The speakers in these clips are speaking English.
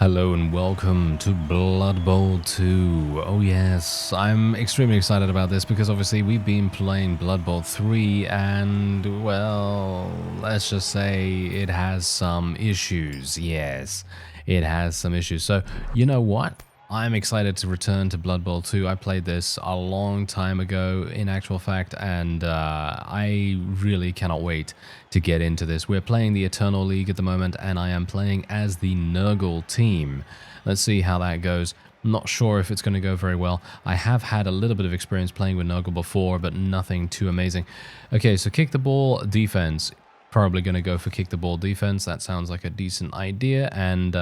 Hello and welcome to Blood Bowl 2. Oh yes, I'm extremely excited about this because obviously we've been playing Blood Bowl 3 and, well, let's just say it has some issues. Yes, it has some issues. So, you know what? I'm excited to return to Blood Bowl 2. I played this a long time ago, in actual fact, and I really cannot wait to get into this. We're playing the Eternal League at the moment, and I am playing as the Nurgle team. Let's see how that goes. I'm not sure if it's going to go very well. I have had a little bit of experience playing with Nurgle before, but nothing too amazing. Okay, so kick the ball, defense. Probably going to go for kick the ball defense. That sounds like a decent idea. And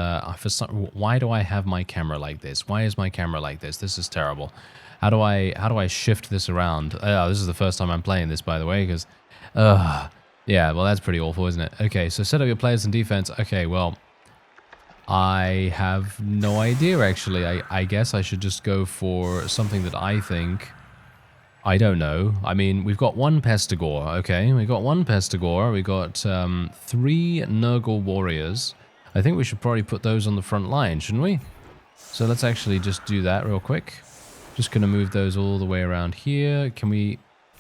why do I have my camera like this? Why is my camera like this? This is terrible. How do I shift this around? This is the first time I'm playing this, by the way, because yeah, well, that's pretty awful, isn't it? Okay, so set up your players in defense. Okay, well, I have no idea, actually. I guess I should just go for something that I think... I don't know. I mean, we've got one Pestigore, okay? We've got one Pestigore. We've got 3 Nurgle warriors. I think we should probably put those on the front line, shouldn't we? So let's actually just do that real quick. Just going to move those all the way around here. Can we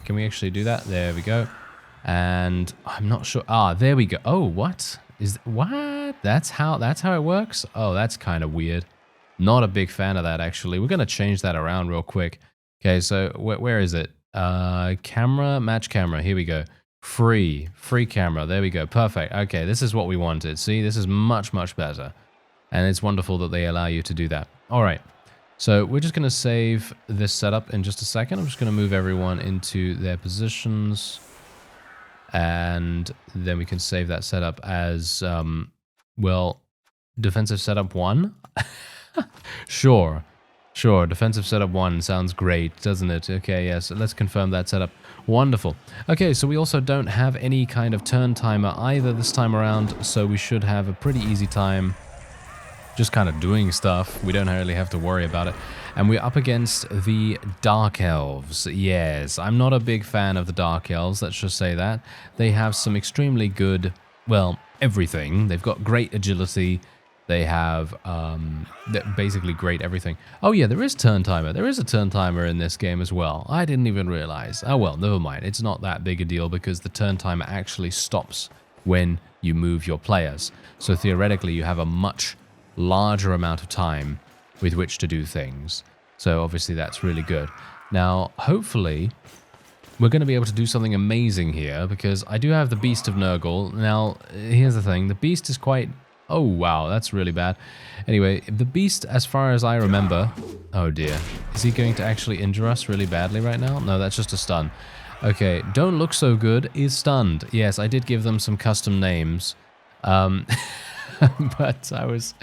actually do that? There we go. And I'm not sure. There we go. Oh, what? What? That's how it works? Oh, that's kind of weird. Not a big fan of that, actually. We're going to change that around real quick. Okay, so where is it? Camera, match camera. Here we go. Free camera. There we go. Perfect. Okay, this is what we wanted. See, this is much, much better. And it's wonderful that they allow you to do that. All right. So we're just going to save this setup in just a second. I'm just going to move everyone into their positions. And then we can save that setup as, well, defensive setup 1. Sure, defensive setup 1 sounds great, doesn't it? Okay, yes, let's confirm that setup. Wonderful. Okay, so we also don't have any kind of turn timer either this time around, so we should have a pretty easy time just kind of doing stuff. We don't really have to worry about it. And we're up against the Dark Elves. Yes, I'm not a big fan of the Dark Elves, let's just say that. They have some extremely good, well, everything. They've got great agility. They have basically great everything. Oh yeah, there is turn timer. There is a turn timer in this game as well. I didn't even realize. Oh well, never mind. It's not that big a deal because the turn timer actually stops when you move your players. So theoretically, you have a much larger amount of time with which to do things. So obviously that's really good. Now, hopefully, we're going to be able to do something amazing here because I do have the Beast of Nurgle. Now, here's the thing. The Beast is quite... Oh, wow, that's really bad. Anyway, the Beast, as far as I remember... Oh, dear. Is he going to actually injure us really badly right now? No, that's just a stun. Okay, Don't Look So Good is stunned. Yes, I did give them some custom names. But I was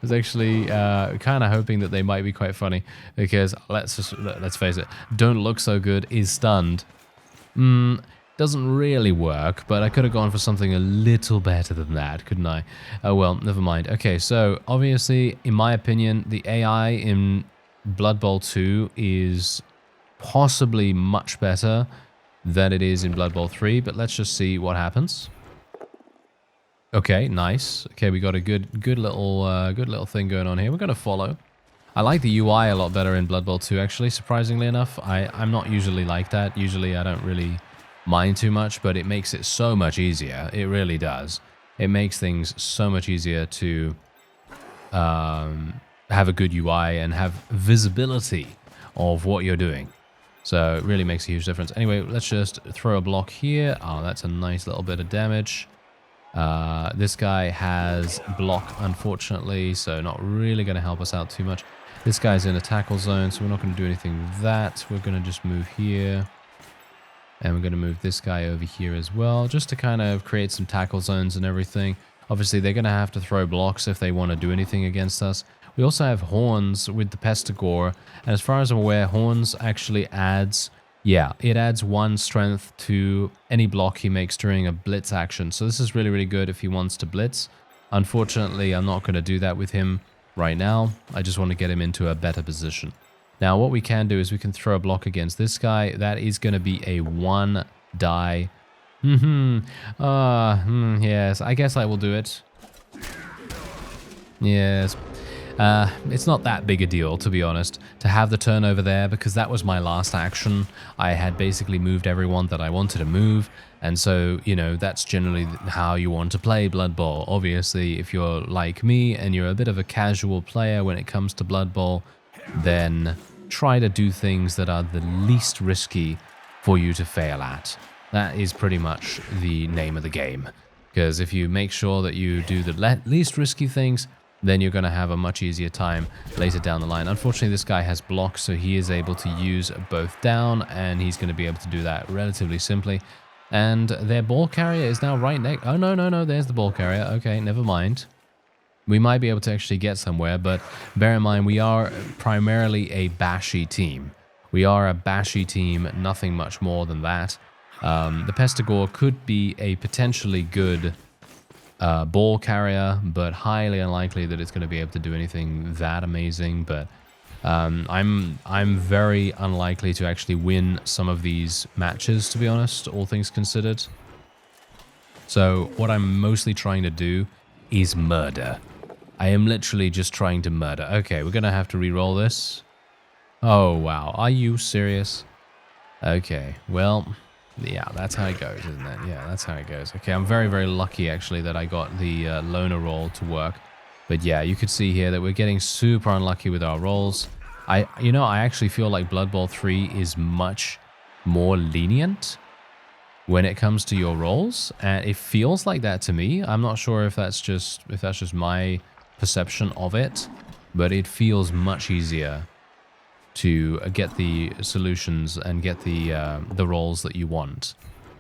actually kind of hoping that they might be quite funny because let's face it, Don't Look So Good is stunned. Doesn't really work, but I could have gone for something a little better than that, couldn't I? Oh well, never mind. Okay, so obviously, in my opinion, the AI in Blood Bowl 2 is possibly much better than it is in Blood Bowl 3, but let's just see what happens. Okay, nice. Okay, we got a good little thing going on here. We're gonna follow. I like the UI a lot better in Blood Bowl 2, actually. Surprisingly enough, I'm not usually like that. Usually, I don't really mind too much, but it makes it so much easier. It really does. It makes things so much easier to have a good UI and have visibility of what you're doing. So it really makes a huge difference. Anyway, let's just throw a block here. Oh, that's a nice little bit of damage. This guy has block, unfortunately, so not really going to help us out too much. This guy's in a tackle zone, so we're not going to do anything with that. We're going to just move here. And we're going to move this guy over here as well, just to kind of create some tackle zones and everything. Obviously, they're going to have to throw blocks if they want to do anything against us. We also have Horns with the Pestigore, and as far as I'm aware, Horns actually adds... Yeah, it adds 1 strength to any block he makes during a blitz action. So this is really, really good if he wants to blitz. Unfortunately, I'm not going to do that with him right now. I just want to get him into a better position. Now, what we can do is we can throw a block against this guy. That is going to be a 1 die. Yes, I guess I will do it. Yes. It's not that big a deal, to be honest, to have the turnover there, because that was my last action. I had basically moved everyone that I wanted to move, and so, you know, that's generally how you want to play Blood Bowl. Obviously, if you're like me and you're a bit of a casual player when it comes to Blood Bowl, then try to do things that are the least risky for you to fail at. That is pretty much the name of the game. Because if you make sure that you do the least risky things, then you're going to have a much easier time later down the line. Unfortunately, this guy has blocks, so he is able to use both down, and he's going to be able to do that relatively simply. And their ball carrier is now right next. Oh, no, there's the ball carrier. Okay, never mind. We might be able to actually get somewhere, but bear in mind, we are primarily a bashy team. We are a bashy team, nothing much more than that. The Pestigore could be a potentially good ball carrier, but highly unlikely that it's going to be able to do anything that amazing. But I'm very unlikely to actually win some of these matches, to be honest, all things considered. So what I'm mostly trying to do is murder. I am literally just trying to murder. Okay, we're going to have to re-roll this. Oh, wow. Are you serious? Okay, well, yeah, that's how it goes, isn't it? Yeah, that's how it goes. Okay, I'm very, very lucky, actually, that I got the loner roll to work. But yeah, you could see here that we're getting super unlucky with our rolls. I actually feel like Blood Bowl 3 is much more lenient when it comes to your rolls, and it feels like that to me. I'm not sure if that's just my perception of it, but it feels much easier to get the solutions and get the rolls that you want.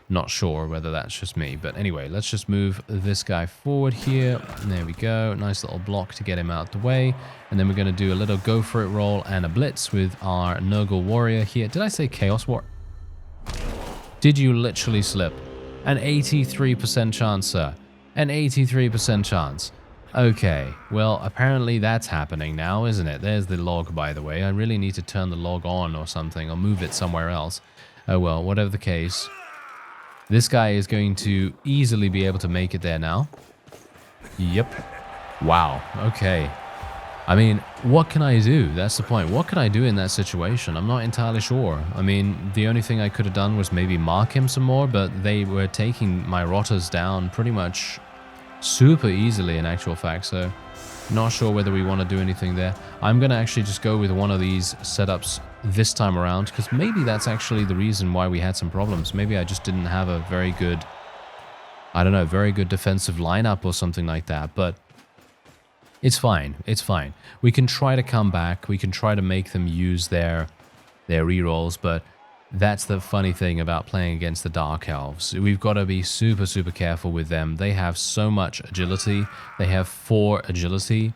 Not sure whether that's just me, but anyway, let's just move this guy forward here. There we go. Nice little block to get him out the way. And then we're going to do a little go for it roll and a blitz with our Nurgle warrior here. Did I say Chaos War? Did you literally slip? An 83% chance, sir. An 83% chance. Okay, well, apparently that's happening now, isn't it? There's the log, by the way. I really need to turn the log on or something, or move it somewhere else. Oh well, whatever the case. This guy is going to easily be able to make it there now. Yep. Wow, okay. I mean, what can I do? That's the point. What can I do in that situation? I'm not entirely sure. I mean, the only thing I could have done was maybe mark him some more, but they were taking my rotters down pretty much super easily in actual fact, so not sure whether we want to do anything there. I'm going to actually just go with one of these setups this time around, because maybe that's actually the reason why we had some problems. Maybe I just didn't have a very good, I don't know, very good defensive lineup or something like that, but it's fine. It's fine. We can try to come back. We can try to make them use their rerolls, but that's the funny thing about playing against the Dark Elves. We've got to be super, super careful with them. They have so much agility. They have 4 agility.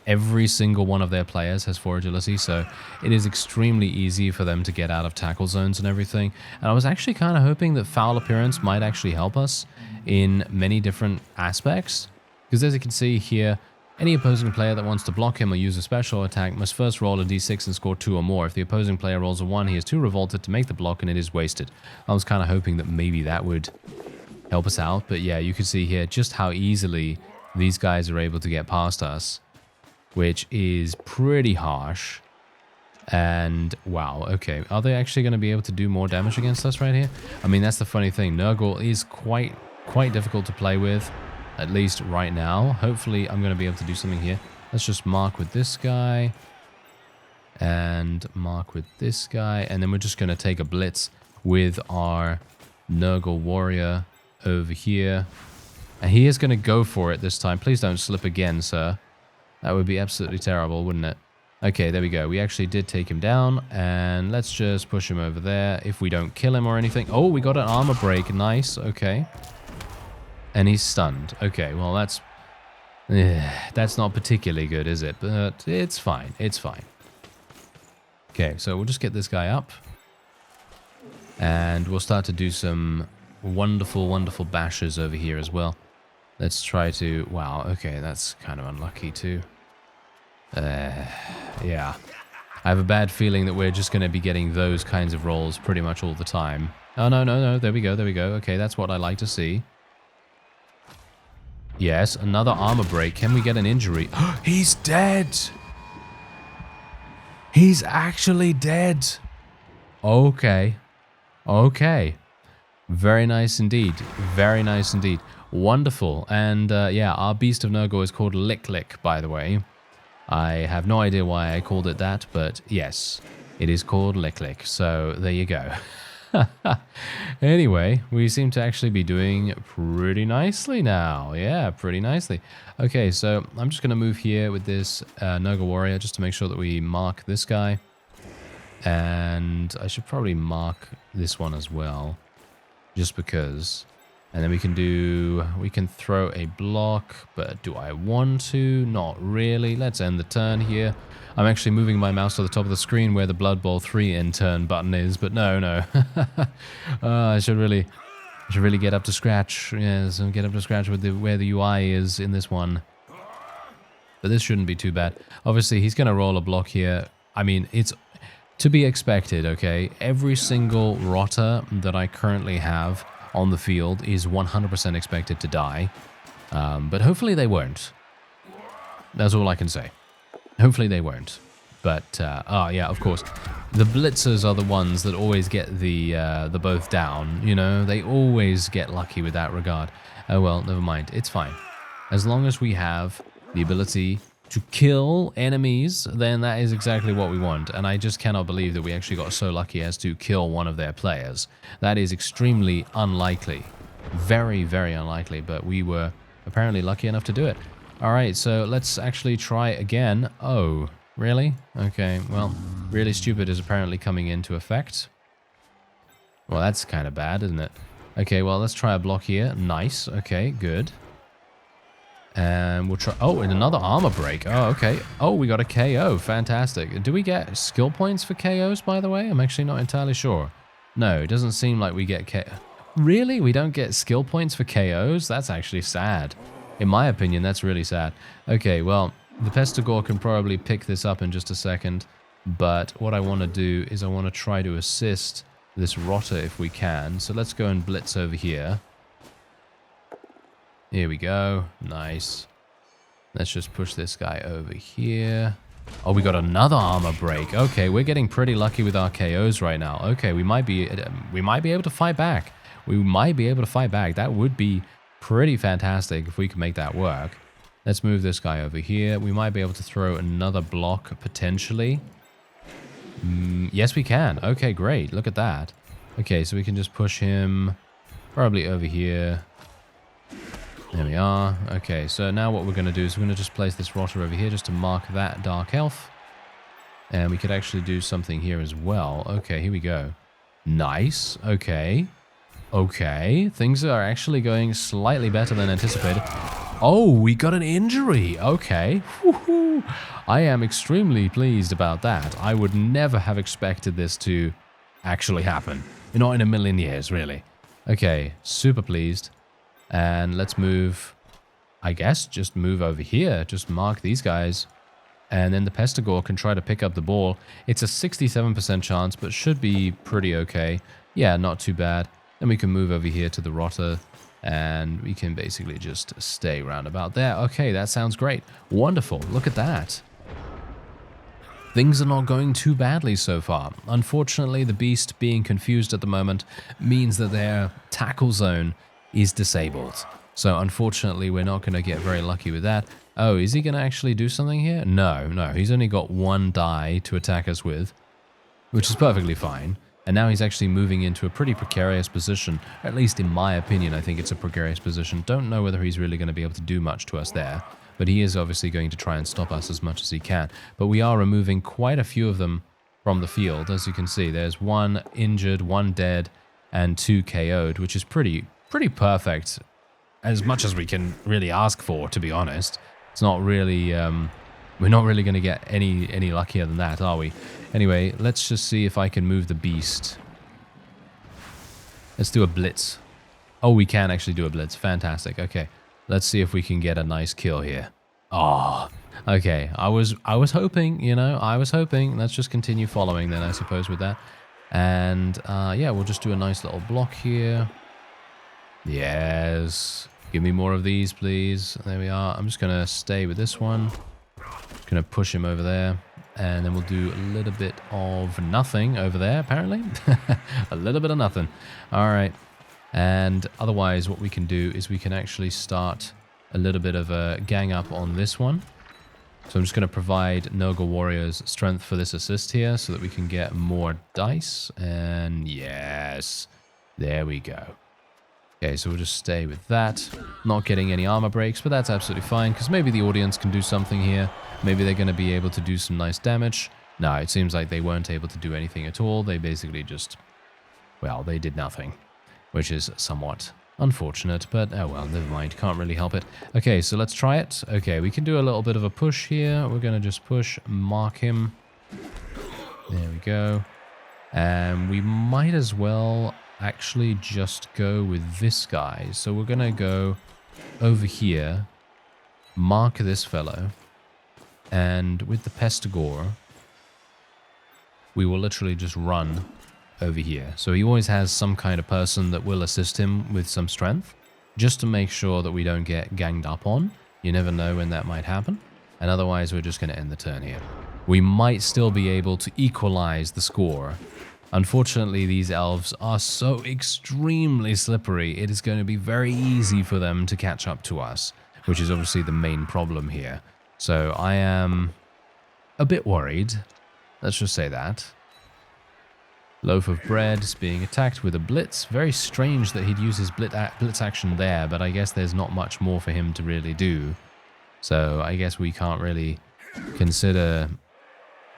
Every single one of their players has 4 agility, so it is extremely easy for them to get out of tackle zones and everything. And I was actually kind of hoping that foul appearance might actually help us in many different aspects. Because as you can see here, any opposing player that wants to block him or use a special attack must first roll a d6 and score 2 or more. If the opposing player rolls a 1, he is too revolted to make the block and it is wasted. I was kind of hoping that maybe that would help us out, but yeah, you can see here just how easily these guys are able to get past us, which is pretty harsh. And wow, okay, are they actually going to be able to do more damage against us right here? I mean, that's the funny thing. Nurgle is quite difficult to play with, at least right now. Hopefully I'm going to be able to do something here. Let's just mark with this guy and mark with this guy, and then we're just going to take a blitz with our Nurgle warrior over here, and he is going to go for it this time. Please don't slip again, sir. That would be absolutely terrible, wouldn't it? Okay, there we go. We actually did take him down, and let's just push him over there if we don't kill him or anything. Oh, we got an armor break. Nice. Okay. And he's stunned. Okay, well, that's not particularly good, is it? But it's fine. It's fine. Okay, so we'll just get this guy up. And we'll start to do some wonderful, wonderful bashes over here as well. Let's try to... Wow, okay, that's kind of unlucky too. Yeah. I have a bad feeling that we're just going to be getting those kinds of rolls pretty much all the time. Oh, no. There we go. Okay, that's what I like to see. Yes, another armor break. Can we get an injury? He's dead! He's actually dead! Okay. Okay. Very nice indeed. Very nice indeed. Wonderful. And yeah, our Beast of Nurgle is called Lick Lick, by the way. I have no idea why I called it that, but yes, it is called Lick Lick. So there you go. Anyway, we seem to actually be doing pretty nicely now. Yeah, pretty nicely. Okay, so I'm just going to move here with this Nurgle Warrior just to make sure that we mark this guy. And I should probably mark this one as well, just because. And then we can throw a block, but do I want to? Not really. Let's end the turn here. I'm actually moving my mouse to the top of the screen where the Blood Bowl 3 end turn button is, but no. I should really get up to scratch. Yes, get up to scratch with where the UI is in this one. But this shouldn't be too bad. Obviously, he's going to roll a block here. I mean, it's to be expected, okay? Every single rotter that I currently have on the field is 100% expected to die. But hopefully they won't. That's all I can say. Hopefully they won't. But, yeah, of course. The blitzers are the ones that always get the both down, you know? They always get lucky with that regard. Oh well, never mind. It's fine. As long as we have the ability to kill enemies, then that is exactly what we want. And I just cannot believe that we actually got so lucky as to kill one of their players. That is extremely unlikely. Very, very unlikely, but we were apparently lucky enough to do it. Alright, so let's actually try again. Oh, really? Okay, well, really stupid is apparently coming into effect. Well, that's kind of bad, isn't it? Okay, well, let's try a block here. Nice. Okay, good. And we'll try... Oh, and another armor break. Oh, okay. Oh, we got a KO. Fantastic. Do we get skill points for KOs, by the way? I'm actually not entirely sure. No, it doesn't seem like we get KO. Really? We don't get skill points for KOs? That's actually sad. In my opinion, that's really sad. Okay, well, the Pestigore can probably pick this up in just a second. But what I want to do is I want to try to assist this rotter if we can. So let's go and blitz over here. Here we go. Nice. Let's just push this guy over here. Oh, we got another armor break. Okay, we're getting pretty lucky with our KOs right now. Okay, we might be able to fight back. We might be able to fight back. That would be pretty fantastic if we could make that work. Let's move this guy over here. We might be able to throw another block potentially. Yes, we can. Okay, great. Look at that. Okay, so we can just push him probably over here. There we are. Okay, so now what we're going to do is we're going to just place this rotter over here just to mark that Dark Elf. And we could actually do something here as well. Okay, here we go. Nice. Okay. Okay. Things are actually going slightly better than anticipated. Oh, we got an injury. Okay. Woohoo. I am extremely pleased about that. I would never have expected this to actually happen. Not in a million years, really. Okay, super pleased. And let's move, I guess, just move over here. Just mark these guys. And then the Pestigore can try to pick up the ball. It's a 67% chance, but should be pretty okay. Yeah, not too bad. Then we can move over here to the rotter. And we can basically just stay round about there. Okay, that sounds great. Wonderful. Look at that. Things are not going too badly so far. Unfortunately, the Beast being confused at the moment means that their tackle zone is disabled. So unfortunately, we're not going to get very lucky with that. Oh, is he going to actually do something here? No. He's only got one die to attack us with, which is perfectly fine. And now he's actually moving into a pretty precarious position. At least in my opinion, I think it's a precarious position. Don't know whether he's really going to be able to do much to us there. But he is obviously going to try and stop us as much as he can. But we are removing quite a few of them from the field. As you can see, there's one injured, one dead, and 2 KO'd, which is pretty perfect. As much as we can really ask for, to be honest. It's not really... we're not really going to get any luckier than that, are we? Anyway, let's just see if I can move the Beast. Let's do a blitz. Oh, we can actually do a blitz. Fantastic. Okay. Let's see if we can get a nice kill here. Oh, okay. I was hoping, you know, I was hoping. Let's just continue following then, I suppose, with that. And, yeah, we'll just do a nice little block here. Yes. Give me more of these, please. There we are. I'm just going to stay with this one. Just going to push him over there. And then we'll do a little bit of nothing over there, apparently. A little bit of nothing. All right. And otherwise, what we can do is we can actually start a little bit of a gang up on this one. So I'm just going to provide Nurgle Warriors strength for this assist here so that we can get more dice. And yes, there we go. Okay, so we'll just stay with that. Not getting any armor breaks, but that's absolutely fine because maybe the audience can do something here. Maybe they're going to be able to do some nice damage. No, it seems like they weren't able to do anything at all. They basically just, well, they did nothing, which is somewhat unfortunate, but oh well, never mind. Can't really help it. Okay, so let's try it. Okay, we can do a little bit of a push here. We're going to just push, mark him. There we go. And we might as well actually just go with this guy. So we're going to go over here, mark this fellow, and with the Pestigore, we will literally just run over here. So he always has some kind of person that will assist him with some strength, just to make sure that we don't get ganged up on. You never know when that might happen. And otherwise, we're just going to end the turn here. We might still be able to equalize the score. Unfortunately, these elves are so extremely slippery, it is going to be very easy for them to catch up to us, which is obviously the main problem here. So I am a bit worried. Let's just say that. Loaf of bread is being attacked with a blitz. Very strange that he'd use his blitz action there, but I guess there's not much more for him to really do. So I guess we can't really consider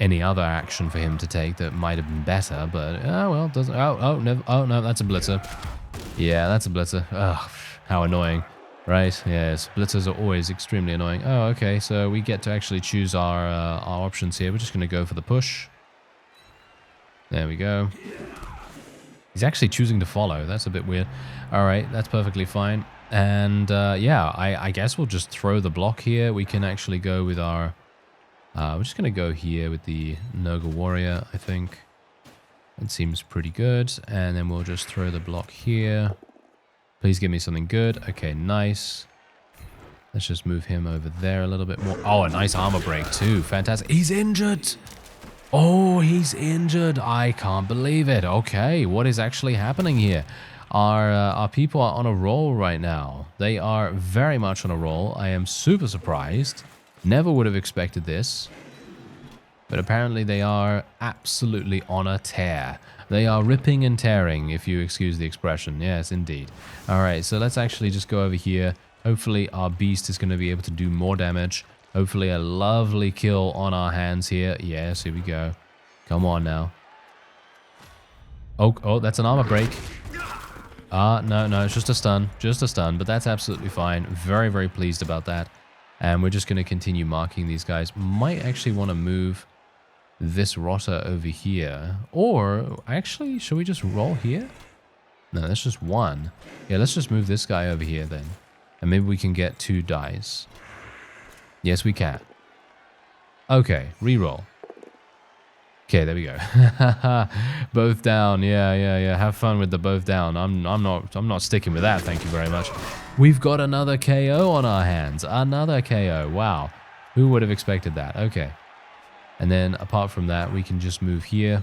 any other action for him to take that might have been better, but oh well, doesn't. Oh no, that's a blitzer. Yeah, that's a blitzer. Ugh, how annoying, right? Yes, blitzers are always extremely annoying. Oh, okay, so we get to actually choose our options here. We're just gonna go for the push. There we go. He's actually choosing to follow. That's a bit weird. All right, that's perfectly fine. And yeah, I guess we'll just throw the block here. We can actually go with our. We're just going to go here with the Nurgle Warrior, I think. It seems pretty good. And then we'll just throw the block here. Please give me something good. Okay, nice. Let's just move him over there a little bit more. Oh, a nice armor break too. Fantastic. He's injured. Oh, he's injured. I can't believe it. Okay, what is actually happening here? Our people are on a roll right now. They are very much on a roll. I am super surprised. Never would have expected this. But apparently they are absolutely on a tear. They are ripping and tearing, if you excuse the expression. Yes, indeed. Alright, so let's actually just go over here. Hopefully our beast is going to be able to do more damage. Hopefully a lovely kill on our hands here. Yes, here we go. Come on now. Oh, that's an armor break. No, it's just a stun. Just a stun, but that's absolutely fine. Very, very pleased about that. And we're just going to continue marking these guys. Might actually want to move this rotter over here. Or, actually, should we just roll here? No, that's just one. Yeah, let's just move this guy over here then. And maybe we can get 2 dice. Yes, we can. Okay, reroll. Okay, there we go. Both down. Yeah. Have fun with the both down. I'm not sticking with that. Thank you very much. We've got another KO on our hands. Another KO. Wow. Who would have expected that? Okay. And then apart from that, we can just move here.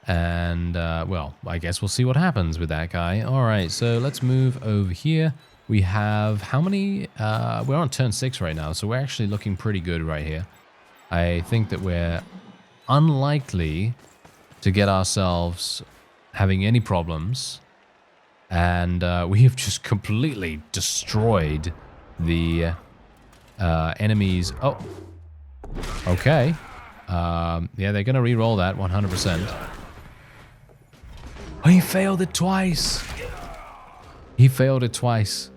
And well, I guess we'll see what happens with that guy. All right. So let's move over here. We have how many? We're on turn 6 right now, so we're actually looking pretty good right here. I think that we're unlikely to get ourselves having any problems. And we have just completely destroyed the enemies. Oh, okay. Yeah, they're going to re-roll that 100%. Oh, he failed it twice. He failed it twice.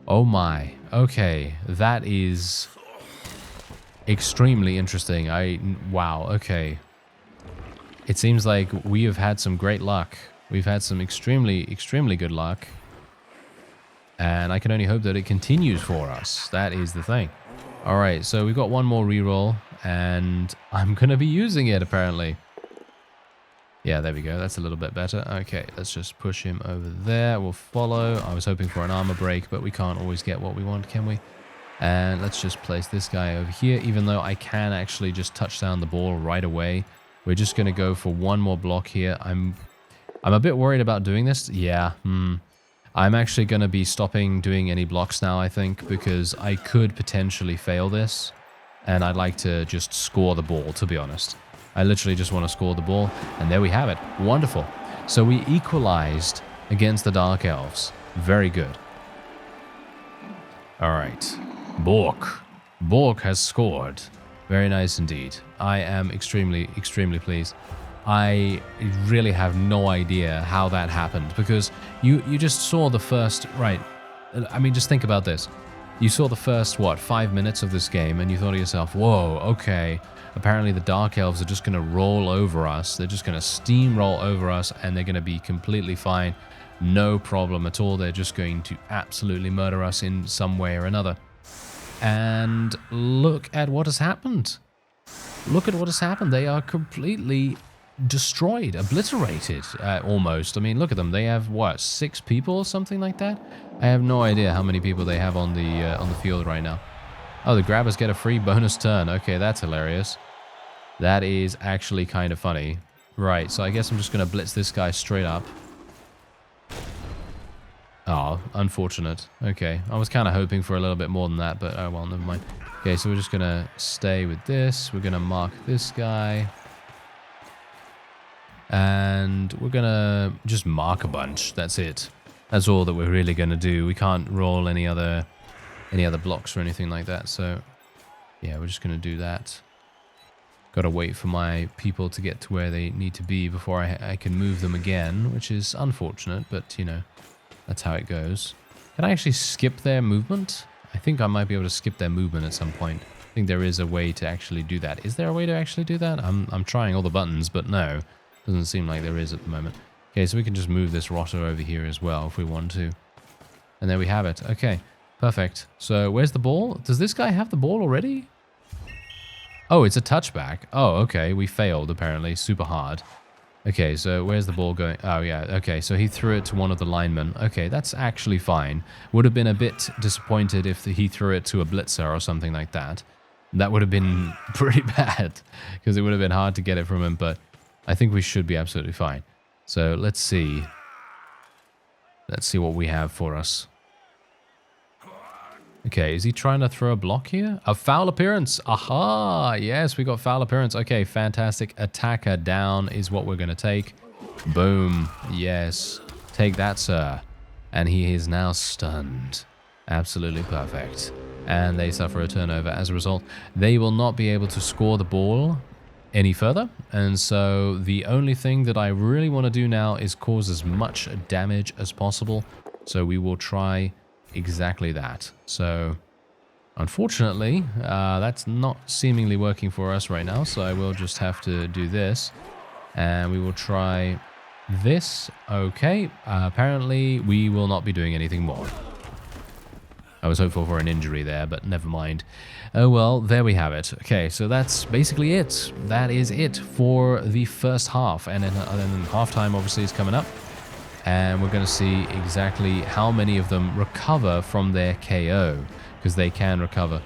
Oh my. Okay, that is extremely interesting. Wow, okay. It seems like we have had some great luck. We've had some extremely, extremely good luck. And I can only hope that it continues for us. That is the thing. Alright, so we've got one more reroll. And I'm going to be using it, apparently. Yeah, there we go. That's a little bit better. Okay, let's just push him over there. We'll follow. I was hoping for an armor break, but we can't always get what we want, can we? And let's just place this guy over here, even though I can actually just touch down the ball right away. We're just going to go for one more block here. I'm a bit worried about doing this. Yeah, I'm actually going to be stopping doing any blocks now, I think, because I could potentially fail this. And I'd like to just score the ball, to be honest. I literally just want to score the ball. And there we have it. Wonderful. So we equalized against the Dark Elves. Very good. All right. Bork has scored. Very nice indeed. I am extremely, extremely pleased. I really have no idea how that happened, because you just saw the first, right, I mean, just think about this. You saw the first, 5 minutes of this game, and you thought to yourself, whoa, okay, apparently the Dark Elves are just going to roll over us. They're just going to steamroll over us, and they're going to be completely fine. No problem at all. They're just going to absolutely murder us in some way or another. And look at what has happened. Look at what has happened. They are completely destroyed, obliterated, almost. I mean, look at them. They have, 6 people or something like that? I have no idea how many people they have on the field right now. Oh, the grabbers get a free bonus turn. Okay, that's hilarious. That is actually kind of funny. Right, so I guess I'm just going to blitz this guy straight up. Oh, unfortunate. Okay, I was kind of hoping for a little bit more than that, but oh well, never mind. Okay, so we're just going to stay with this. We're going to mark this guy. And we're going to just mark a bunch. That's it. That's all that we're really going to do. We can't roll any other blocks or anything like that. So, yeah, we're just going to do that. Got to wait for my people to get to where they need to be before I can move them again, which is unfortunate, but, you know, that's how it goes. Can I actually skip their movement? I think I might be able to skip their movement at some point. I think there is a way to actually do that. Is there a way to actually do that? I'm trying all the buttons, but no. Doesn't seem like there is at the moment. Okay, so we can just move this rotter over here as well if we want to. And there we have it. Okay, perfect. So where's the ball? Does this guy have the ball already? Oh, it's a touchback. Oh, okay. We failed, apparently. Super hard. Okay, so where's the ball going? Oh, yeah. Okay, so he threw it to one of the linemen. Okay, that's actually fine. Would have been a bit disappointed if he threw it to a blitzer or something like that. That would have been pretty bad, because it would have been hard to get it from him, but I think we should be absolutely fine. So let's see. Let's see what we have for us. Okay, is he trying to throw a block here? A foul appearance. Aha! Yes, we got foul appearance. Okay, fantastic. Attacker down is what we're going to take. Boom. Yes. Take that, sir. And he is now stunned. Absolutely perfect. And they suffer a turnover as a result. They will not be able to score the ball any further, and so the only thing that I really want to do now is cause as much damage as possible, so we will try exactly that. So unfortunately that's not seemingly working for us right now, so I will just have to do this, and we will try this. Okay, apparently we will not be doing anything more. I was hopeful for an injury there, but never mind. Oh well, there we have it. Okay, so that's basically it. That is it for the first half. And then halftime obviously is coming up. And we're going to see exactly how many of them recover from their KO. Because they can recover.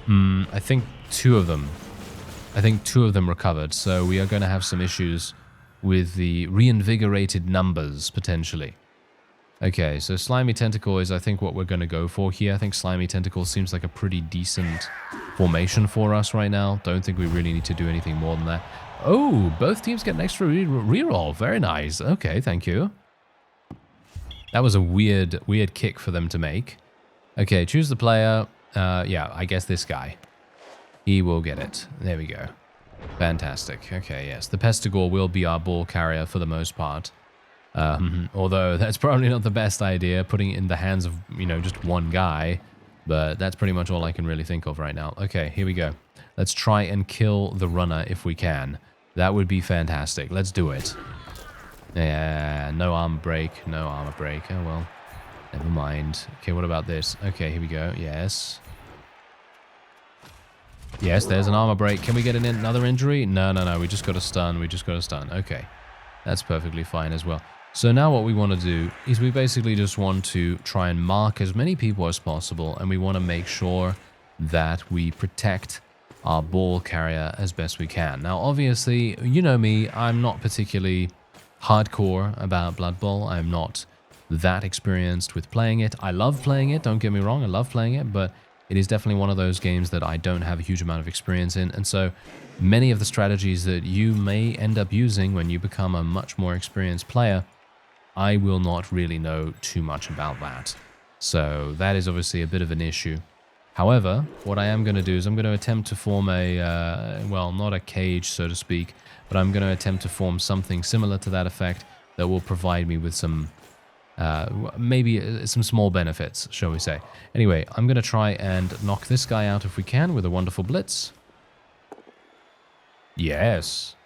I think 2 of them. I think 2 of them recovered. So we are going to have some issues with the reinvigorated numbers, potentially. Okay, so Slimy Tentacle is, I think, what we're going to go for here. I think Slimy Tentacle seems like a pretty decent formation for us right now. Don't think we really need to do anything more than that. Oh, both teams get an extra reroll. Very nice. Okay, thank you. That was a weird kick for them to make. Okay, choose the player. Yeah, I guess this guy. He will get it. There we go. Fantastic. Okay, yes. The Pestigore will be our ball carrier for the most part. Although that's probably not the best idea, putting it in the hands of, you know, just one guy. But that's pretty much all I can really think of right now. Okay, here we go. Let's try and kill the runner if we can. That would be fantastic. Let's do it. Yeah, no armor break. No armor break. Oh, well. Never mind. Okay, what about this? Okay, here we go. Yes. Yes, there's an armor break. Can we get another injury? No. We just got a stun. We just got a stun. Okay. That's perfectly fine as well. So now what we want to do is we basically just want to try and mark as many people as possible, and we want to make sure that we protect our ball carrier as best we can. Now, obviously, you know me, I'm not particularly hardcore about Blood Bowl. I'm not that experienced with playing it. I love playing it, don't get me wrong, I love playing it, but it is definitely one of those games that I don't have a huge amount of experience in, and so many of the strategies that you may end up using when you become a much more experienced player, I will not really know too much about that. So that is obviously a bit of an issue. However, what I am going to do is I'm going to attempt to form a, well, not a cage, so to speak, but I'm going to attempt to form something similar to that effect that will provide me with some, maybe some small benefits, shall we say. Anyway, I'm going to try and knock this guy out if we can with a wonderful blitz. Yes.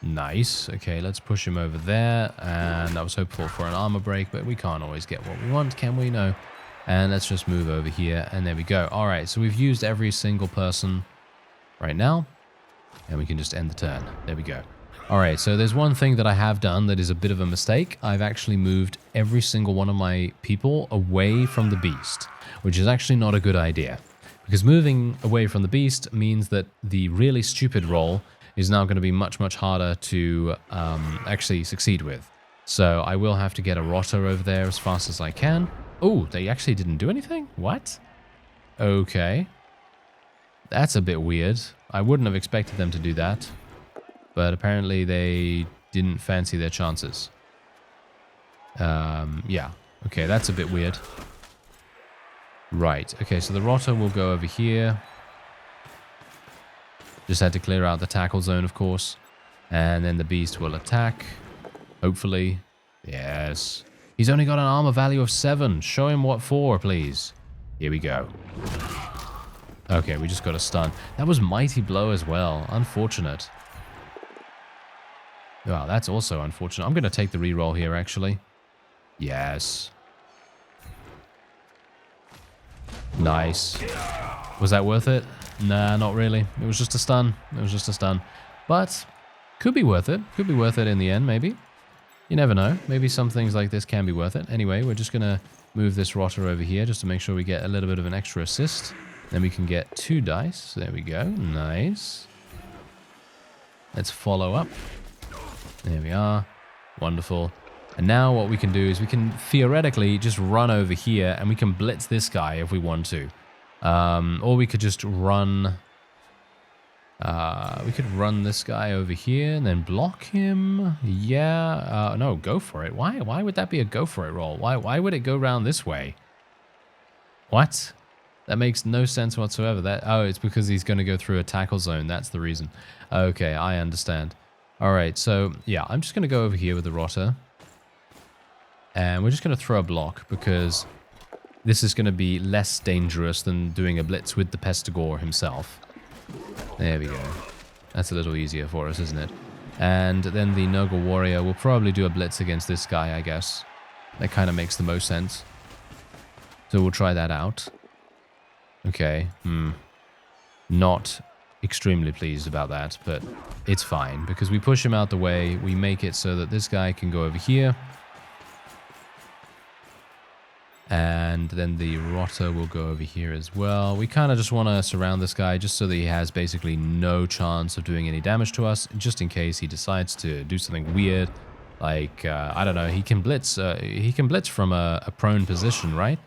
Nice. Okay, let's push him over there. And I was hopeful for an armor break, but we can't always get what we want, can we? No. And let's just move over here, and there we go. All right, so we've used every single person right now, and we can just end the turn. There we go. All right, so there's one thing that I have done that is a bit of a mistake. I've actually moved every single one of my people away from the beast, which is actually not a good idea, because moving away from the beast means that the really stupid roll is now going to be much, much harder to actually succeed with. So I will have to get a rotter over there as fast as I can. Oh, they actually didn't do anything? What? Okay. That's a bit weird. I wouldn't have expected them to do that. But apparently they didn't fancy their chances. Yeah. Okay, that's a bit weird. Right. Okay, so the rotter will go over here. Just had to clear out the tackle zone, of course. And then the beast will attack. Hopefully. Yes. He's only got an armor value of 7. Show him what for, please. Here we go. Okay, we just got a stun. That was Mighty Blow as well. Unfortunate. Wow, that's also unfortunate. I'm going to take the reroll here, actually. Yes. Nice. Was that worth it? Nah, not really. It was just a stun. It was just a stun. But could be worth it. Could be worth it in the end, maybe. You never know. Maybe some things like this can be worth it. Anyway, we're just going to move this rotter over here just to make sure we get a little bit of an extra assist. Then we can get 2 dice. There we go. Nice. Let's follow up. There we are. Wonderful. And now what we can do is we can theoretically just run over here and we can blitz this guy if we want to. Or we could just run... we could run this guy over here and then block him. Yeah. No, go for it. Why would that be a go for it roll? Why would it go around this way? What? That makes no sense whatsoever. Oh, it's because he's going to go through a tackle zone. That's the reason. Okay, I understand. All right, so yeah, I'm just going to go over here with the rotter. And we're just going to throw a block because this is going to be less dangerous than doing a blitz with the Pestigore himself. There we go. That's a little easier for us, isn't it? And then the Nurgle Warrior will probably do a blitz against this guy, I guess. That kind of makes the most sense. So we'll try that out. Okay. Not extremely pleased about that, but it's fine. Because we push him out the way, we make it so that this guy can go over here. And then the rotter will go over here as well. We kind of just want to surround this guy just so that he has basically no chance of doing any damage to us, just in case he decides to do something weird. Like, I don't know, he can blitz from a prone position, right?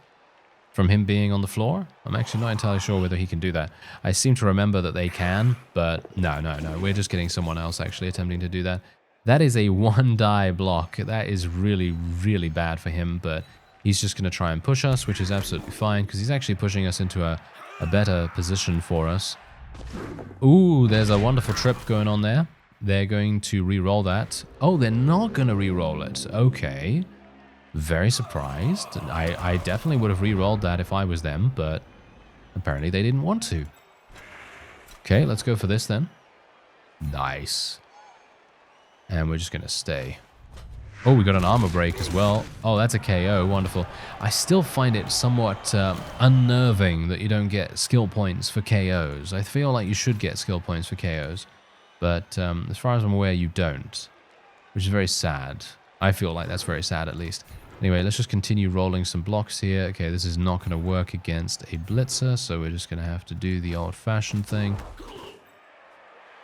From him being on the floor? I'm actually not entirely sure whether he can do that. I seem to remember that they can, but no. We're just getting someone else actually attempting to do that. That is a 1-die block. That is really, really bad for him, but he's just going to try and push us, which is absolutely fine, because he's actually pushing us into a better position for us. Ooh, there's a wonderful trip going on there. They're going to re-roll that. Oh, they're not going to re-roll it. Okay. Very surprised. I definitely would have re-rolled that if I was them, but apparently they didn't want to. Okay, let's go for this then. Nice. And we're just going to stay. Oh, we got an armor break as well. Oh, that's a KO. Wonderful. I still find it somewhat unnerving that you don't get skill points for KOs. I feel like you should get skill points for KOs. But as far as I'm aware, you don't. which is very sad. I feel like that's very sad, at least. Anyway, let's just continue rolling some blocks here. Okay, this is not going to work against a blitzer, so we're just going to have to do the old-fashioned thing.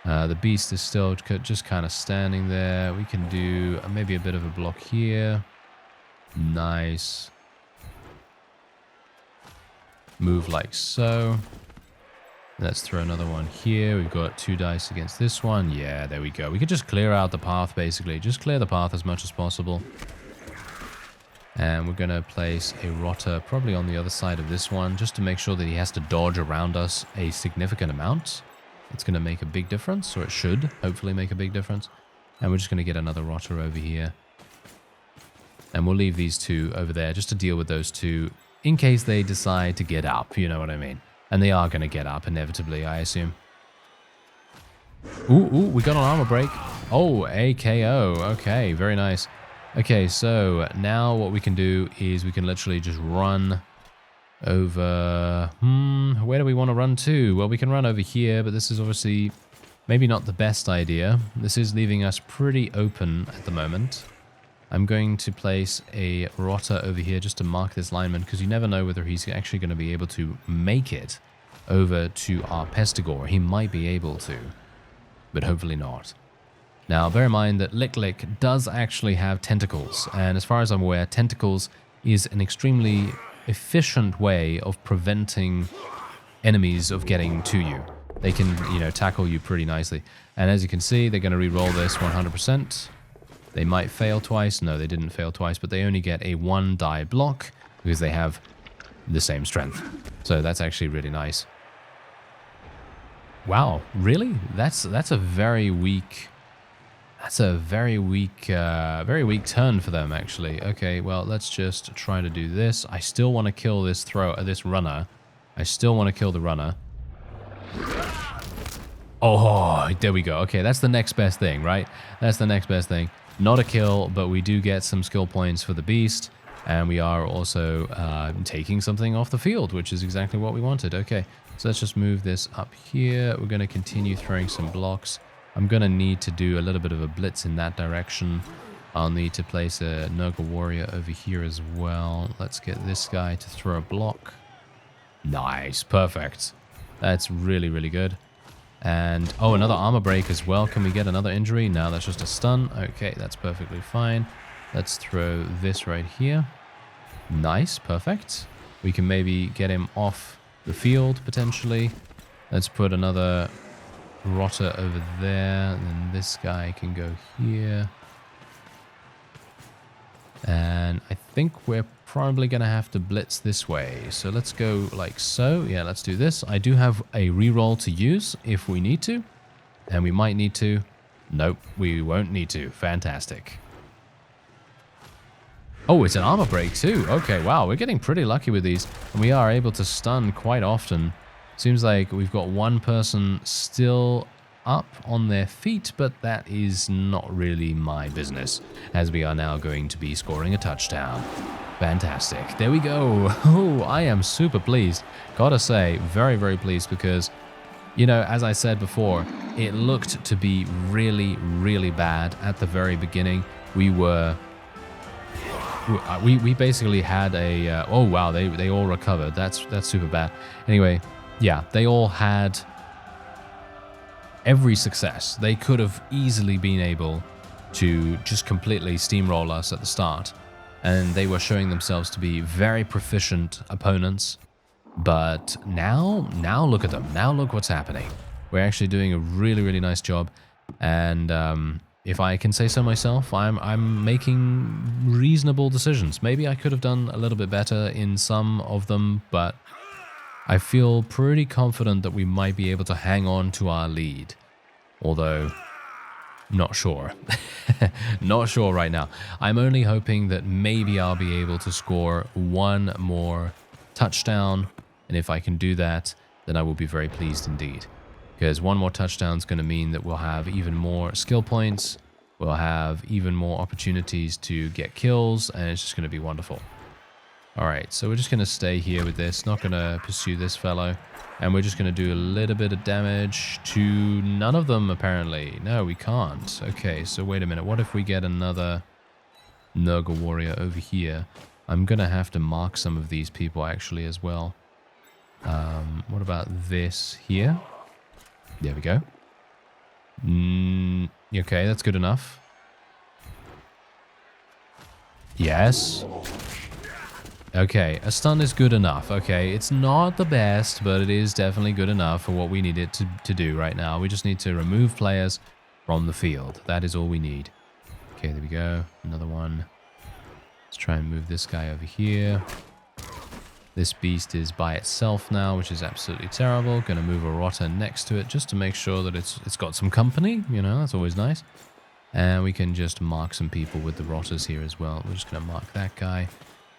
The beast is still just kind of standing there. We can do maybe a bit of a block here. Nice. Move like so. Let's throw another one here. We've got 2 dice against this one. Yeah, there we go. We could just clear out the path, basically. Just clear the path as much as possible. And we're going to place a rotter probably on the other side of this one, just to make sure that he has to dodge around us a significant amount. It's going to make a big difference, or it should hopefully make a big difference. And we're just going to get another rotter over here. And we'll leave these 2 over there just to deal with those 2 in case they decide to get up, you know what I mean. And they are going to get up, inevitably, I assume. Ooh, we got an armor break. Oh, a KO. Okay, very nice. Okay, so now what we can do is we can literally just run over... where do we want to run to? Well, we can run over here, but this is obviously maybe not the best idea. This is leaving us pretty open at the moment. I'm going to place a rotter over here just to mark this lineman, because you never know whether he's actually going to be able to make it over to our Pestigore. He might be able to, but hopefully not. Now, bear in mind that Lick does actually have tentacles, and as far as I'm aware, tentacles is an extremely efficient way of preventing enemies of getting to you. They can, tackle you pretty nicely. And as you can see, they're going to re-roll this 100%. They might fail twice. No, they didn't fail twice, but they only get a 1 die block because they have the same strength. So that's actually really nice. Wow, really? That's a very weak... That's a very weak turn for them, actually. Okay, well, let's just try to do this. I still want to kill this runner. I still want to kill the runner. Oh, there we go. Okay, that's the next best thing, right? That's the next best thing. Not a kill, but we do get some skill points for the beast. And we are also taking something off the field, which is exactly what we wanted. Okay, so let's just move this up here. We're going to continue throwing some blocks. I'm going to need to do a little bit of a blitz in that direction. I'll need to place a Nurgle warrior over here as well. Let's get this guy to throw a block. Nice, perfect. That's really, really good. And, oh, another armor break as well. Can we get another injury? No, that's just a stun. Okay, that's perfectly fine. Let's throw this right here. Nice, perfect. We can maybe get him off the field, potentially. Let's put another rotter over there. And then this guy can go here. And I think we're probably going to have to blitz this way. So let's go like so. Yeah, let's do this. I do have a reroll to use if we need to. And we might need to. Nope, we won't need to. Fantastic. Oh, it's an armor break too. Okay, wow, we're getting pretty lucky with these. And we are able to stun quite often. Seems like we've got one person still up on their feet, but that is not really my business, as we are now going to be scoring a touchdown. Fantastic. There we go. Oh, I am super pleased. Gotta say, very, very pleased, because, as I said before, it looked to be really, really bad at the very beginning. We basically had a... oh, wow, they all recovered. That's super bad. Anyway, yeah, they all had every success. They could have easily been able to just completely steamroll us at the start. And they were showing themselves to be very proficient opponents. But now look at them. Now look what's happening. We're actually doing a really, really nice job. And if I can say so myself, I'm making reasonable decisions. Maybe I could have done a little bit better in some of them, but I feel pretty confident that we might be able to hang on to our lead. Although, not sure. Not sure right now. I'm only hoping that maybe I'll be able to score one more touchdown. And if I can do that, then I will be very pleased indeed. Because one more touchdown is going to mean that we'll have even more skill points. We'll have even more opportunities to get kills. And it's just going to be wonderful. Alright, so we're just going to stay here with this. Not going to pursue this fellow. And we're just going to do a little bit of damage to none of them, apparently. No, we can't. Okay, so wait a minute. What if we get another Nurgle warrior over here? I'm going to have to mark some of these people, actually, as well. What about this here? There we go. Okay, that's good enough. Yes. Okay, a stun is good enough. Okay, it's not the best, but it is definitely good enough for what we need it to do right now. We just need to remove players from the field. That is all we need. Okay, there we go. Another one. Let's try and move this guy over here. This beast is by itself now, which is absolutely terrible. Gonna move a rotter next to it just to make sure that it's got some company. You know, that's always nice. And we can just mark some people with the rotters here as well. We're just gonna mark that guy.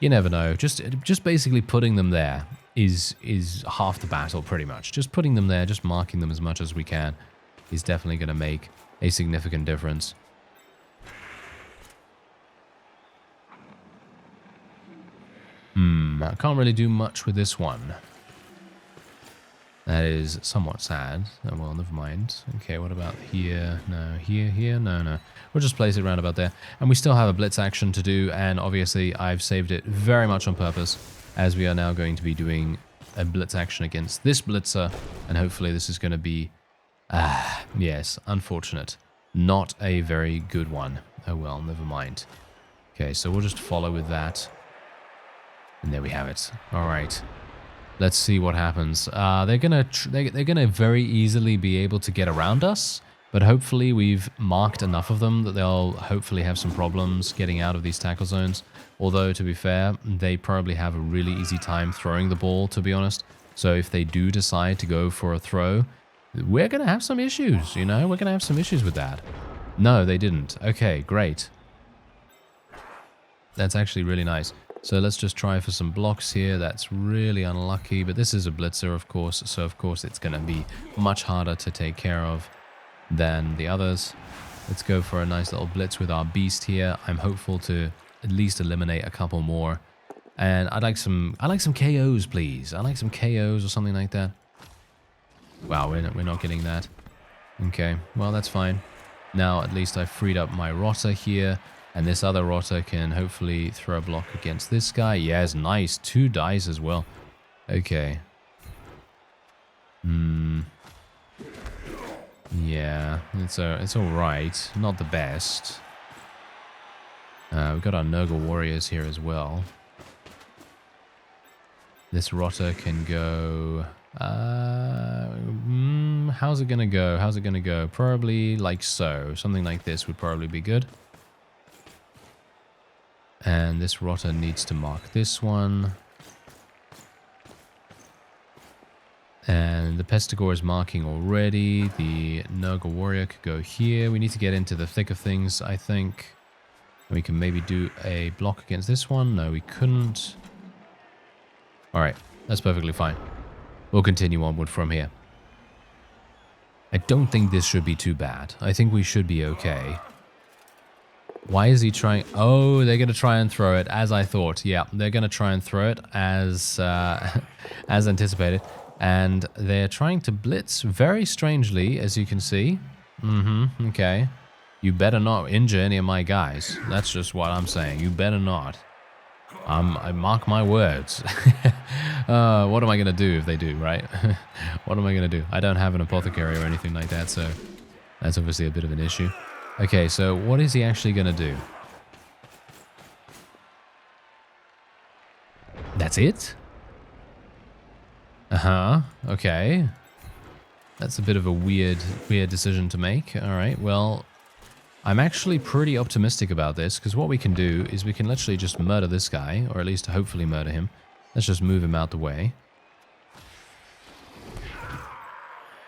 You never know. Just basically putting them there is half the battle, pretty much. Just putting them there, just marking them as much as we can, is definitely gonna make a significant difference. I can't really do much with this one. That is somewhat sad. Oh, well, never mind. Okay, what about here? No, here? No. We'll just place it around about there. And we still have a blitz action to do, and obviously I've saved it very much on purpose, as we are now going to be doing a blitz action against this blitzer, and hopefully this is going to be, yes, unfortunate. Not a very good one. Oh well, never mind. Okay, so we'll just follow with that. And there we have it. All right. Let's see what happens. They're gonna very easily be able to get around us, but hopefully we've marked enough of them that they'll hopefully have some problems getting out of these tackle zones. Although, to be fair, they probably have a really easy time throwing the ball, to be honest. So if they do decide to go for a throw, we're gonna have some issues, you know? We're gonna have some issues with that. No, they didn't. Okay, great. That's actually really nice. So let's just try for some blocks here. That's really unlucky, but this is a blitzer, of course, so of course it's going to be much harder to take care of than the others. Let's go for a nice little blitz with our beast here. I'm hopeful to at least eliminate a couple more. And I'd like some KOs, please. I'd like some KOs or something like that. Wow, we're not getting that. Okay, well, that's fine. Now at least I freed up my rotter here. And this other rotter can hopefully throw a block against this guy. Yes, nice. 2 dice as well. Okay. Yeah, it's alright. Not the best. We've got our Nurgle warriors here as well. This rotter can go... how's it gonna go? How's it gonna go? Probably like so. Something like this would probably be good. And this rotter needs to mark this one. And the Pestigore is marking already. The Nurgle warrior could go here. We need to get into the thick of things, I think. And we can maybe do a block against this one. No, we couldn't. Alright, that's perfectly fine. We'll continue onward from here. I don't think this should be too bad. I think we should be okay. Why is he trying? Oh, they're going to try and throw it, as I thought. Yeah, they're going to try and throw it as as anticipated. And they're trying to blitz very strangely, as you can see. Okay. You better not injure any of my guys. That's just what I'm saying. You better not. I mark my words. What am I going to do if they do, right? What am I going to do? I don't have an apothecary or anything like that, so that's obviously a bit of an issue. Okay, so what is he actually going to do? That's it? Okay. That's a bit of a weird decision to make. All right, well, I'm actually pretty optimistic about this, because what we can do is we can literally just murder this guy, or at least hopefully murder him. Let's just move him out the way.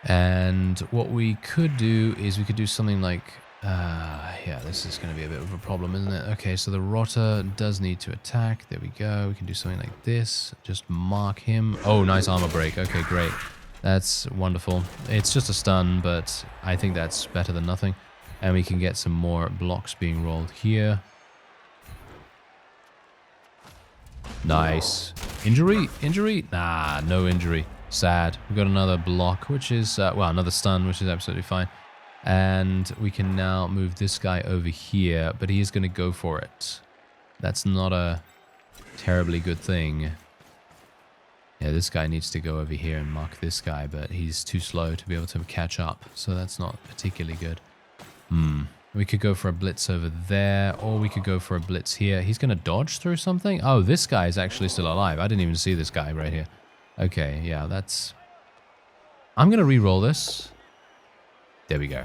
And what we could do is we could do something like... yeah, this is going to be a bit of a problem, isn't it? Okay, so the rotter does need to attack. There we go. We can do something like this. Just mark him. Oh, nice armor break. Okay, great. That's wonderful. It's just a stun, but I think that's better than nothing. And we can get some more blocks being rolled here. Nice. Injury? Injury? Nah, no injury. Sad. We've got another block, which is, well, another stun, which is absolutely fine. And we can now move this guy over here, but he is going to go for it. That's not a terribly good thing. Yeah, this guy needs to go over here and mark this guy, but he's too slow to be able to catch up, so that's not particularly good. We could go for a blitz over there, or we could go for a blitz here. He's going to dodge through something? Oh, this guy is actually still alive. I didn't even see this guy right here. Okay, yeah, that's... I'm going to re-roll this. There we go.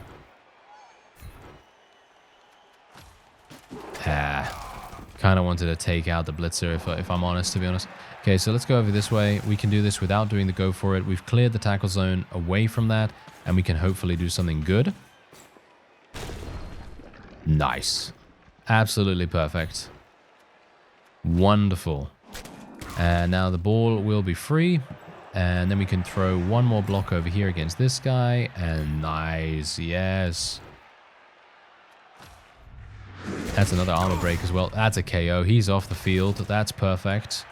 Kind of wanted to take out the blitzer, if I'm honest, to be honest. Okay, so let's go over this way. We can do this without doing the go for it. We've cleared the tackle zone away from that, and we can hopefully do something good. Nice. Absolutely perfect. Wonderful. And now the ball will be free. And then we can throw one more block over here against this guy. And nice. Yes. That's another armor break as well. That's a KO. He's off the field. That's perfect.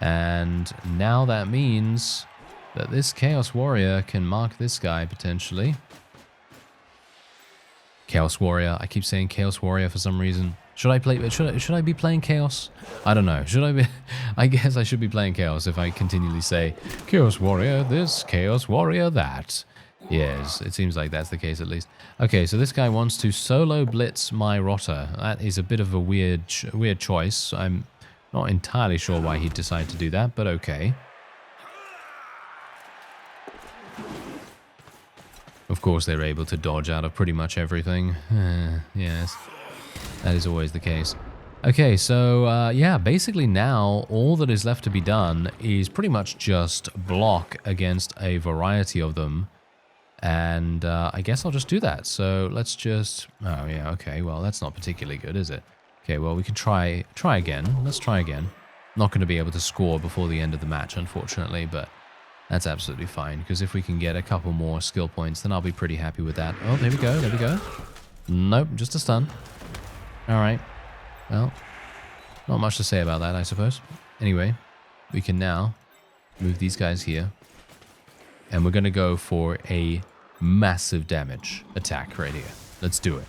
And now that means that this Chaos Warrior can mark this guy potentially. Chaos Warrior. I keep saying Chaos Warrior for some reason. Should I be playing Chaos? I don't know. Should I be? I guess I should be playing Chaos if I continually say Chaos Warrior this, Chaos Warrior that. Yes, it seems like that's the case at least. Okay, so this guy wants to solo blitz my Rotter. That is a bit of a weird choice. I'm not entirely sure why he'd decide to do that, but okay. Of course, they're able to dodge out of pretty much everything. Yes, that is always the case. Okay, so yeah, basically now all that is left to be done is pretty much just block against a variety of them. And I guess I'll just do that. So let's just... Oh, yeah, okay. Well, that's not particularly good, is it? Okay, well, we can try again. Let's try again. Not going to be able to score before the end of the match, unfortunately, but that's absolutely fine, because if we can get a couple more skill points, then I'll be pretty happy with that. Oh, there we go, there we go. Nope, just a stun. All right. Well, not much to say about that, I suppose. Anyway, we can now move these guys here. And we're going to go for a massive damage attack right here. Let's do it.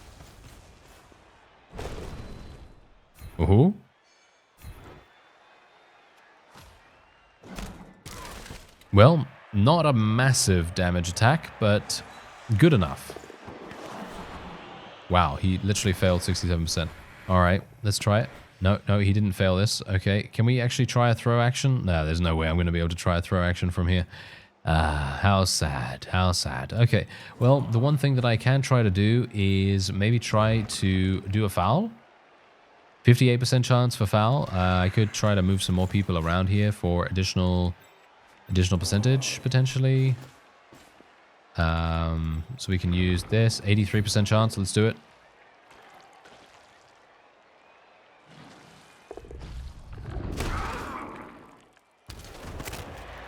Oh. Well, not a massive damage attack, but good enough. Wow, he literally failed 67%. All right, let's try it. No, he didn't fail this. Okay, can we actually try a throw action? No, there's no way I'm going to be able to try a throw action from here. How sad, how sad. Okay, well, the one thing that I can try to do is maybe try to do a foul. 58% chance for foul. I could try to move some more people around here for additional percentage, potentially. So we can use this. 83% chance, let's do it.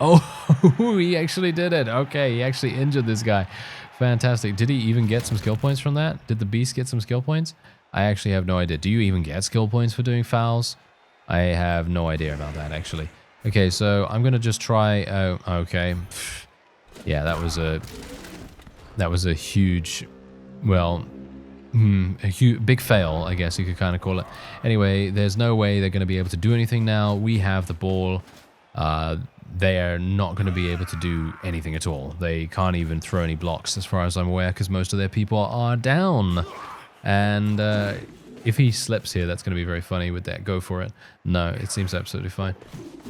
Oh, he actually did it. Okay, he actually injured this guy. Fantastic. Did he even get some skill points from that? Did the beast get some skill points? I actually have no idea. Do you even get skill points for doing fouls? I have no idea about that, actually. Okay, so I'm going to just try... okay. Yeah, that was a huge... Well... big fail, I guess you could kind of call it. Anyway, there's no way they're going to be able to do anything now. We have the ball. They're not going to be able to do anything at all. They can't even throw any blocks as far as I'm aware, because most of their people are down. And if he slips here, that's going to be very funny with that. Go for it. No, it seems absolutely fine.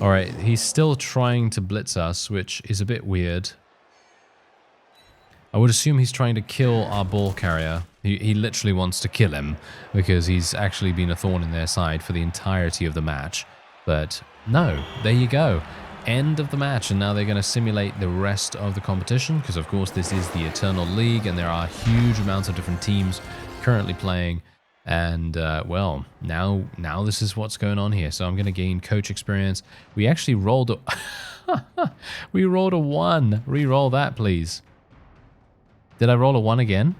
All right, he's still trying to blitz us, which is a bit weird. I would assume he's trying to kill our ball carrier. He literally wants to kill him, because he's actually been a thorn in their side for the entirety of the match. But no, there you go. End of the match, and now they're going to simulate the rest of the competition, because of course this is the Eternal League and there are huge amounts of different teams currently playing. And well, now this is what's going on here. So I'm going to gain coach experience. We actually rolled a we rolled a 1. Re-roll that, please. Did I roll a 1 again?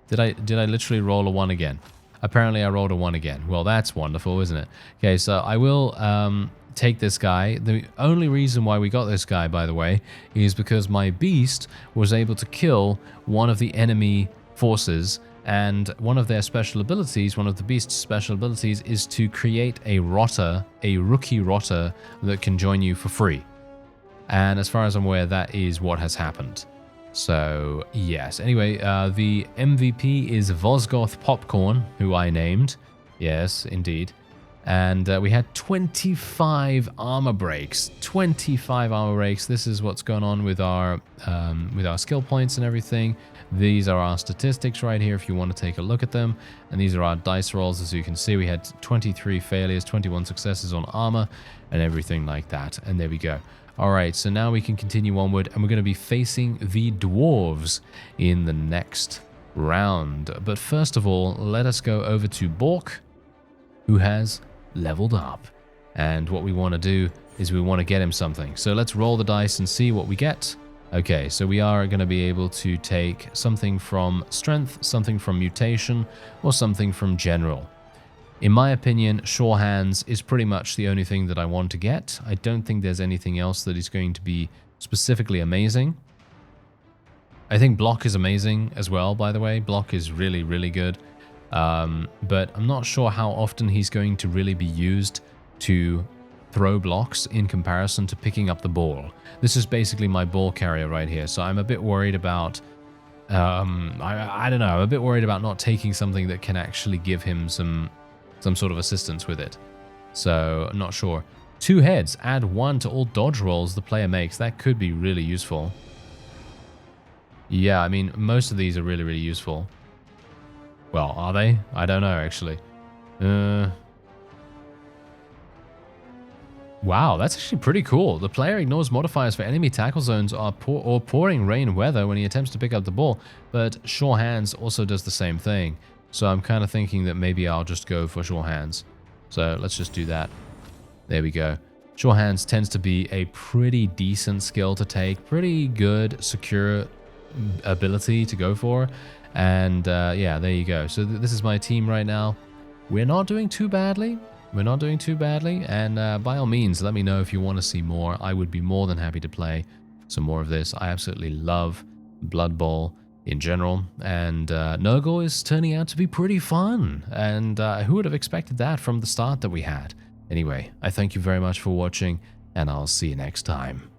Did I literally roll a 1 again? Apparently I rolled a 1 again. Well, that's wonderful, isn't it? Okay, so I will take this guy. The only reason why we got this guy, by the way, is because my beast was able to kill one of the enemy forces, and one of their special abilities, one of the beast's special abilities, is to create a rotter, a rookie rotter that can join you for free. And as far as I'm aware, that is what has happened. So, yes. Anyway, the MVP is Vosgoth Popcorn, who I named. Yes, indeed. And we had 25 armor breaks. 25 armor breaks. This is what's going on with our skill points and everything. These are our statistics right here if you want to take a look at them. And these are our dice rolls. As you can see, we had 23 failures, 21 successes on armor, and everything like that. And there we go. Alright, so now we can continue onward, and we're going to be facing the dwarves in the next round. But first of all, let us go over to Bork, who has leveled up. And what we want to do is we want to get him something. So let's roll the dice and see what we get. Okay, so we are going to be able to take something from strength, something from mutation, or something from general. In my opinion, Sure Hands is pretty much the only thing that I want to get. I don't think there's anything else that is going to be specifically amazing. I think Block is amazing as well, by the way. Block is really, really good. But I'm not sure how often he's going to really be used to throw blocks in comparison to picking up the ball. This is basically my ball carrier right here, so I'm a bit worried about... I don't know, I'm a bit worried about not taking something that can actually give him some sort of assistance with it. So, I'm not sure. 2 heads, add 1 to all dodge rolls the player makes. That could be really useful. Yeah, I mean, most of these are really, really useful. Well, are they? I don't know, actually. Wow, that's actually pretty cool. The player ignores modifiers for enemy tackle zones or pouring rain weather when he attempts to pick up the ball, but Sure Hands also does the same thing. So I'm kind of thinking that maybe I'll just go for Sure Hands. So let's just do that. There we go. Sure Hands tends to be a pretty decent skill to take. Pretty good, secure ability to go for. And yeah, there you go. So this is my team right now. We're not doing too badly. We're not doing too badly. And by all means, let me know if you want to see more. I would be more than happy to play some more of this. I absolutely love Blood Bowl in general, and Nurgle is turning out to be pretty fun, and who would have expected that from the start that we had? Anyway, I thank you very much for watching, and I'll see you next time.